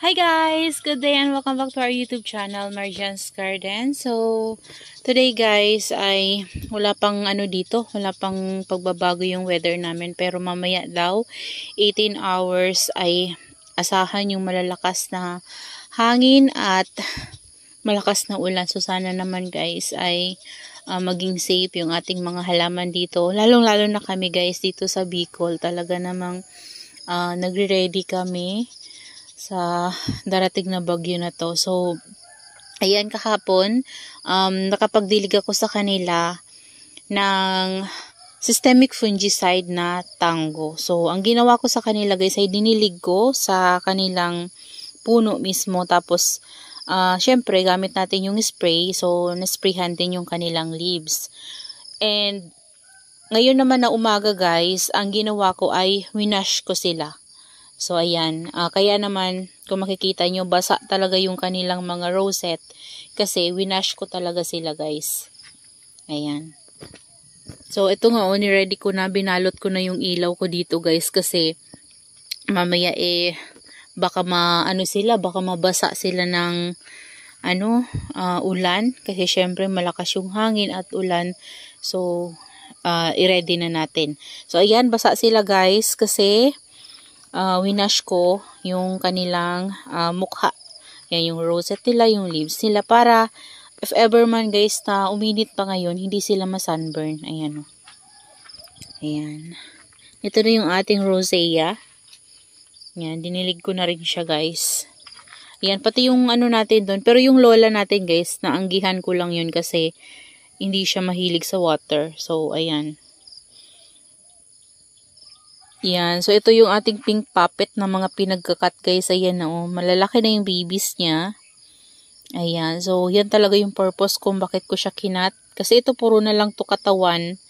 Hi guys! Good day and welcome back to our YouTube channel, Marjan's Garden. So, today guys ay wala pang dito, wala pang pagbabago yung weather namin. Pero mamaya daw, 18 hours ay asahan yung malalakas na hangin at malakas na ulan. So, sana naman guys ay maging safe yung ating mga halaman dito. Lalong-lalo na kami guys dito sa Bicol. Talaga namang nagre-ready kami sa darating na bagyo na to. So, ayan kahapon, nakapagdilig ako sa kanila ng systemic fungicide na Tango. So, ang ginawa ko sa kanila guys ay dinilig ko sa kanilang puno mismo. Tapos, syempre, gamit natin yung spray. So, nasprayhan din yung kanilang leaves. And, ngayon naman na umaga guys, ang ginawa ko ay winash ko sila. So, ayan. Kaya naman, kung makikita nyo, basa talaga yung kanilang mga rosette. Kasi, winash ko talaga sila, guys. Ayan. So, ito nga, ni-ready ko na. Binalot ko na yung ilaw ko dito, guys. Kasi, mamaya baka baka mabasa sila ng, ulan. Kasi, syempre, malakas yung hangin at ulan. So, i-ready na natin. So, ayan, basa sila, guys. Kasi, winash ko yung kanilang mukha. Yan, yung rosette nila, yung leaves nila. Para, if ever man guys na uminit pa ngayon, hindi sila ma-sunburn. Ayan o. Ayan. Ito na yung ating rosea. Yan, dinilig ko na rin siya guys. Ayan, pati yung natin doon. Pero yung lola natin guys, naanggihan ko lang yun kasi hindi siya mahilig sa water. So, ayan. Yan. So, ito yung ating pink puppet na mga pinagkakat guys. Ayan na malalaki na yung babies niya. Ayan. So, yan talaga yung purpose kung bakit ko siya kinat. Kasi ito puro na lang to katawan.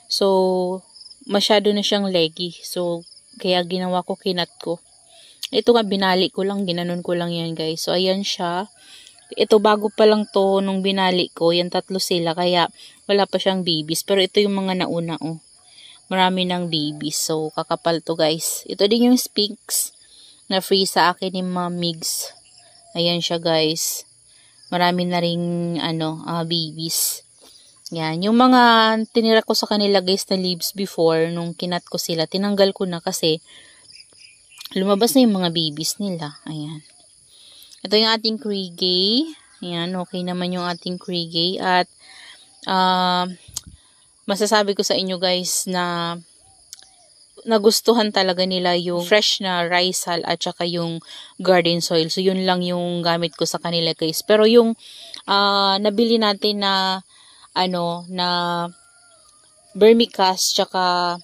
So, masyado na siyang leggy. So, kaya ginawa ko kinat ko. Ito nga binali ko lang. Ginanon ko lang yan guys. So, ayan siya. Ito bago pa lang to nung binali ko. Yan tatlo sila. Kaya wala pa siyang babies. Pero ito yung mga nauna marami ng babies. So, kakapal to guys. Ito din yung Sphinx na free sa akin ni Ma'am Migs. Ayan siya guys. Marami na ring babies. Yan. Yung mga tinira ko sa kanila guys na leaves before, nung kinat ko sila, tinanggal ko na kasi lumabas na yung mga babies nila. Ayan. Ito yung ating Krigay. Ayan. Okay naman yung ating Krigay. At, masasabi ko sa inyo guys na nagustuhan talaga nila yung fresh na risal at saka yung garden soil. So, yun lang yung gamit ko sa kanila guys. Pero yung nabili natin na na vermicast tsaka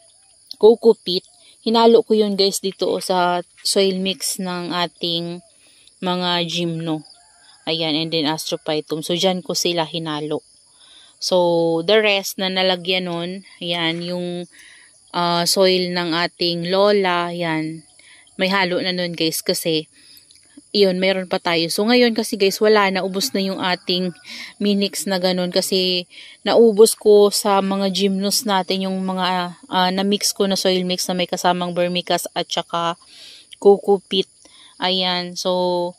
coco peat, hinalo ko yun guys dito sa soil mix ng ating mga gymno. Ayan, and then astrophytum. So, dyan ko sila hinalo. So, the rest na nalagyan nun, yan, yung soil ng ating lola, yan, may halo na nun guys kasi, yun, meron pa tayo. So, ngayon kasi guys, wala na, ubos na yung ating minix na ganun kasi naubos ko sa mga gymnos natin yung mga na-mix ko na soil mix na may kasamang vermicast at saka coco peat. Ayan, so,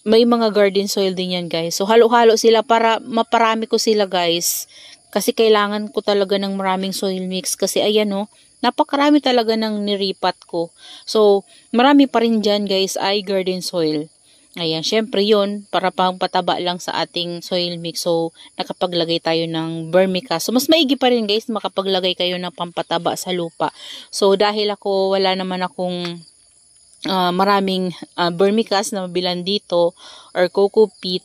may mga garden soil din yan guys. So, halo-halo sila para maparami ko sila guys. Kasi kailangan ko talaga ng maraming soil mix. Kasi ayan napakarami talaga ng niripat ko. So, marami pa rin dyan guys ay garden soil. Ayan, syempre yun, para pang pataba lang sa ating soil mix. So, nakapaglagay tayo ng vermicast. So, mas maigi pa rin guys, makapaglagay kayo ng pampataba sa lupa. So, dahil ako, wala naman akong maraming vermicast na mabilan dito or coco peat,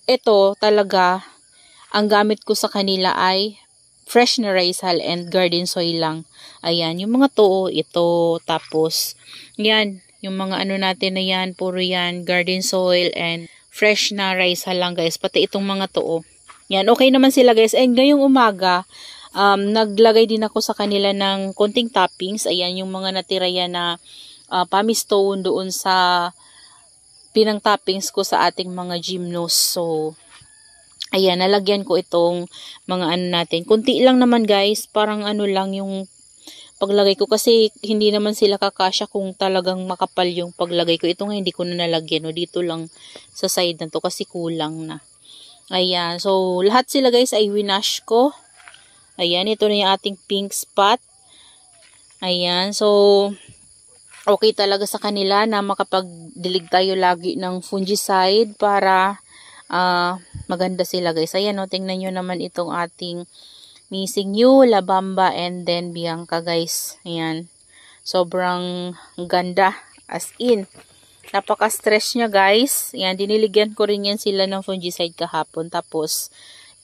ito talaga ang gamit ko sa kanila ay fresh na risal and garden soil lang. Ayan, yung mga ito, tapos yan, yung mga natin na yan, puro yan garden soil and fresh na risal lang guys, pati itong mga yan, okay naman sila guys. And ngayong umaga, naglagay din ako sa kanila ng konting toppings. Ayan, yung mga natira yan na pamistone doon sa pinang toppings ko sa ating mga gymnos. So, ayan, nalagyan ko itong mga natin. Kunti lang naman guys, parang lang yung paglagay ko kasi hindi naman sila kakasya kung talagang makapal yung paglagay ko. Ito nga hindi ko na nalagyan, no? Dito lang sa side na to kasi kulang na. Ayan, so lahat sila guys ay winash ko. Ayan, ito na yung ating pink spot. Ayan, so okay talaga sa kanila na makapagdilig tayo lagi ng fungicide para maganda sila guys. Ayan, no, tingnan nyo naman itong ating Missing You, Labamba, and then Bianca guys. Ayan. Sobrang ganda. As in. Napaka-stress niya guys. Ayan. Diniligyan ko rin yan sila ng fungicide kahapon. Tapos,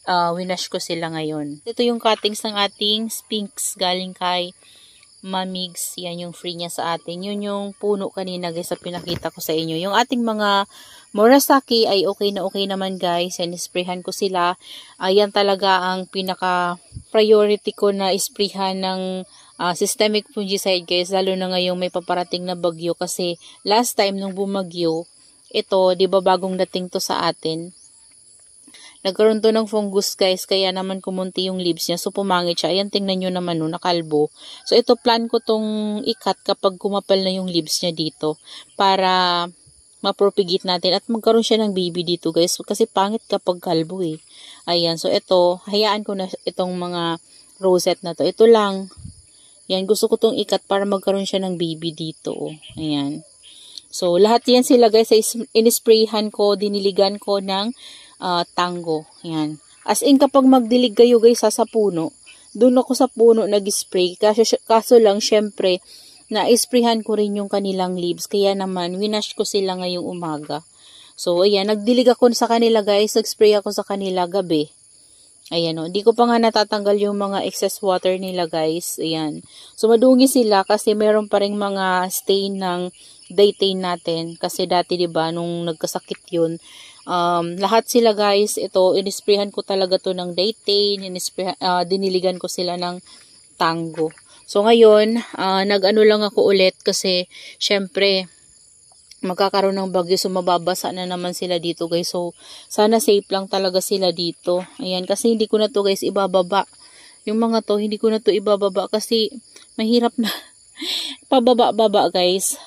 winash ko sila ngayon. Ito yung cuttings ng ating Sphinx galing kay Mamigs. Yan yung free niya sa atin. Yun yung puno kanina guys na pinakita ko sa inyo. Yung ating mga Murasaki ay okay naman guys. Yan, isprayhan ko sila. Yan talaga ang pinaka priority ko na isprayhan ng systemic fungicide guys. Lalo na ngayong may paparating na bagyo. Kasi last time nung bumagyo, ito, di ba bagong dating to sa atin. Nagkaroon to ng fungus guys. Kaya naman kumunti yung leaves niya. So pumangit siya. Ayan, tingnan nyo naman no, nakalbo. So ito plan ko tong ikat kapag kumapal na yung leaves niya dito. Para mapropagate natin at magkaroon siya ng baby dito guys kasi pangit kapag kalbo eh. Ayan, so ito, hayaan ko na itong mga rosette na to. Ito lang. Yan, gusto ko tong ikat para magkaroon siya ng baby dito. Oh. Ayan. So, lahat yan sila guys, inisprayhan ko, diniligan ko ng tango. Ayan. As in, kapag magdilig kayo guys sa puno, doon ako sa puno nag-spray. Kaso lang, syempre, na-sprayhan ko rin yung kanilang leaves. Kaya naman, winash ko sila ngayong umaga. So, ayan, nagdilig ako sa kanila guys. Nag-spray ako sa kanila gabi. Ayan o. Di ko pa nga natatanggal yung mga excess water nila guys. Ayan. So, madungi sila kasi meron pa rin mga stain ng Daytane natin. Kasi dati, diba, nung nagkasakit yun, lahat sila guys, ito, inisprayhan ko talaga to ng Daytane. Diniligan ko sila ng tango. So, ngayon, nag-ano lang ako ulit kasi, syempre, magkakaroon ng bagyo, so mababasa na naman sila dito, guys. So, sana safe lang talaga sila dito. Ayan, kasi hindi ko na to, guys, ibababa. Yung mga to, hindi ko na to ibababa kasi mahirap na pababa-baba, guys.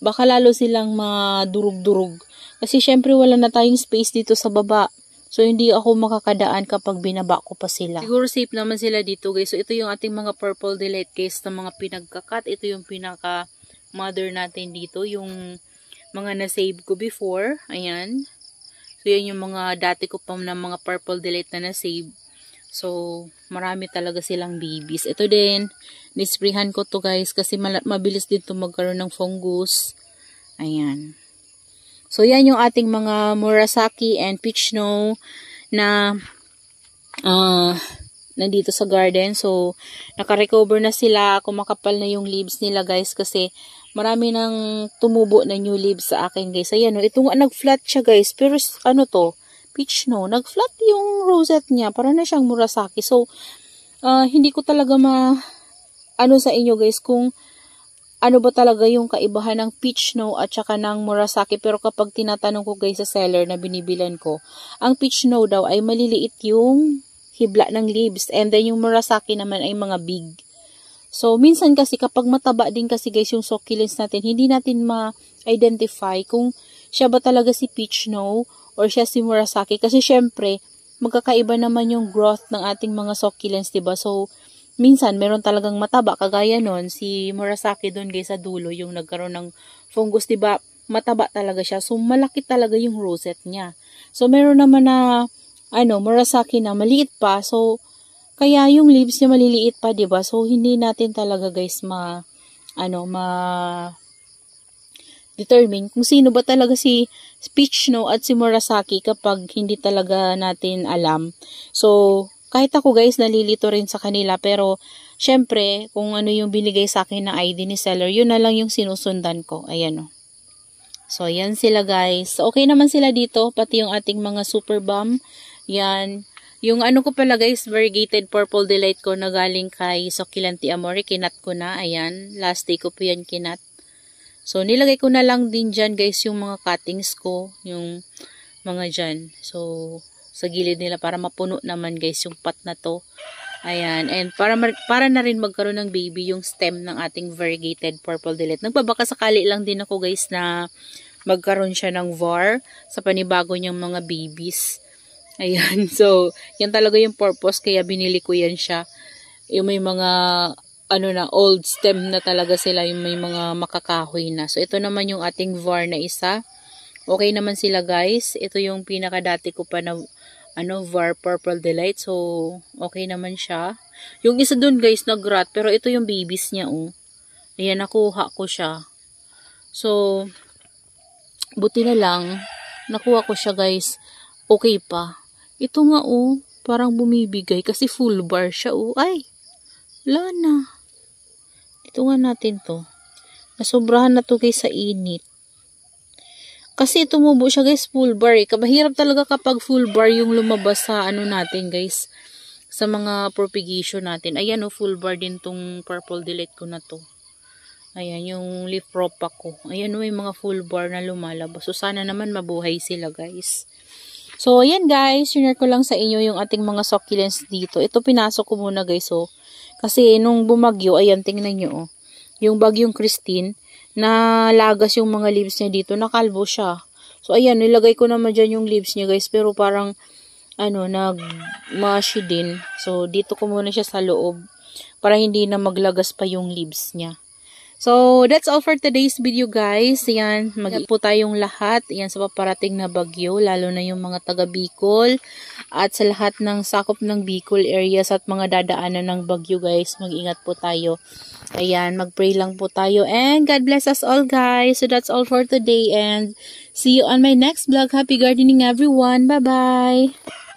Baka lalo silang madurug-durug. Kasi, syempre, wala na tayong space dito sa baba. So, hindi ako makakadaan kapag binaba ko pa sila. Siguro safe naman sila dito guys. So, ito yung ating mga purple delight case na mga pinagkakat. Ito yung pinaka-mother natin dito. Yung mga na-save ko before. Ayan. So, yan yung mga dati ko pa na mga purple delight na na-save. So, marami talaga silang babies. Ito din, nisprayhan ko to guys kasi mabilis din to magkaroon ng fungus. Ayan. So, yan yung ating mga Murasaki and Peach Snow na nandito sa garden. So, naka-recover na sila. Kumakapal na yung leaves nila guys kasi marami nang tumubo na new leaves sa akin guys. Ayan o, ito nga nag-flat siya guys. Pero ano to? Peach Snow. Nag-flat yung rosette niya. Para na siyang Murasaki. So, hindi ko talaga ano sa inyo guys kung ano ba talaga yung kaibahan ng Peach Snow at saka ng Murasaki. Pero kapag tinatanong ko guys sa seller na binibilan ko, ang Peach Snow daw ay maliliit yung hibla ng leaves. And then yung Murasaki naman ay mga big. So, minsan kasi kapag mataba din kasi guys yung succulents natin, hindi natin ma-identify kung siya ba talaga si Peach Snow or siya si Murasaki. Kasi syempre, magkakaiba naman yung growth ng ating mga succulents, diba? So, minsan, meron talagang mataba. Kagaya nun, si Murasaki doon guys sa dulo, yung nagkaroon ng fungus, diba? Mataba talaga siya. So, malaki talaga yung rosette niya. So, meron naman na, Murasaki na maliit pa. So, kaya yung leaves niya maliliit pa, diba? So, hindi natin talaga guys determine kung sino ba talaga si Peach Snow at si Murasaki kapag hindi talaga natin alam. So, kahit ako guys, nalilito rin sa kanila. Pero, syempre, kung ano yung binigay sa akin na ID ni seller, yun na lang yung sinusundan ko. Ayan o. So, yan sila guys. So, okay naman sila dito. Pati yung ating mga super bomb. Yan. Yung ano ko pala guys, variegated purple delight ko na galing kay Succulenti Amore. Kinat ko na. Ayan. Last day ko po yan kinat. So, nilagay ko na lang din dyan guys yung mga cuttings ko. Yung mga dyan. So, sa gilid nila para mapuno naman guys yung pot na to. Ayan. And para na rin magkaroon ng baby yung stem ng ating variegated purple delight. Nagbabaka sakali lang din ako guys na magkaroon siya ng var sa panibago niyang mga babies. Ayan. So, yan talaga yung purpose kaya binili ko yan siya. Yung may mga old stem na talaga sila, yung may mga makakahoy na. So, ito naman yung ating var na isa. Okay naman sila guys. Ito yung pinakadati ko pa na var purple delight. So, okay naman siya. Yung isa dun guys, nag-rot. Pero ito yung babies niya, oh. Ayan, nakuha ko siya. So, buti na lang, nakuha ko siya guys. Okay pa. Ito nga, oh, parang bumibigay kasi full bar siya, oh. Ay, wala na. Ito nga natin to. Nasobrahan na to guys sa init. Kasi tumubo siya guys full bar. Kabahirap talaga kapag full bar yung lumabas sa natin guys. Sa mga propagation natin. Ayan o, full bar din tong purple delight ko na to. Ayan yung leaf propack ko. Ayan o, may mga full bar na lumalabas. So sana naman mabuhay sila guys. So ayan guys, share ko lang sa inyo yung ating mga succulents dito. Ito pinasok ko muna guys oh. Kasi nung bumagyo, ayan tingnan nyo oh. Yung bagyong Christine, na lagas yung mga leaves niya dito, nakalbo siya. So, ayan, nilagay ko naman dyan yung leaves niya, guys. Pero parang, nag-mushy din. So, dito ko muna siya sa loob. Para hindi na maglagas pa yung leaves niya. So, that's all for today's video, guys. Ayan, mag-ipo tayong lahat. Ayan, sa paparating na bagyo, lalo na yung mga taga Bicol. At sa lahat ng sakop ng Bicol areas at mga dadaanan ng bagyo, guys, mag-ingat po tayo. Ayan, mag-pray lang po tayo. And God bless us all, guys. So, that's all for today. And see you on my next vlog. Happy gardening, everyone. Bye-bye.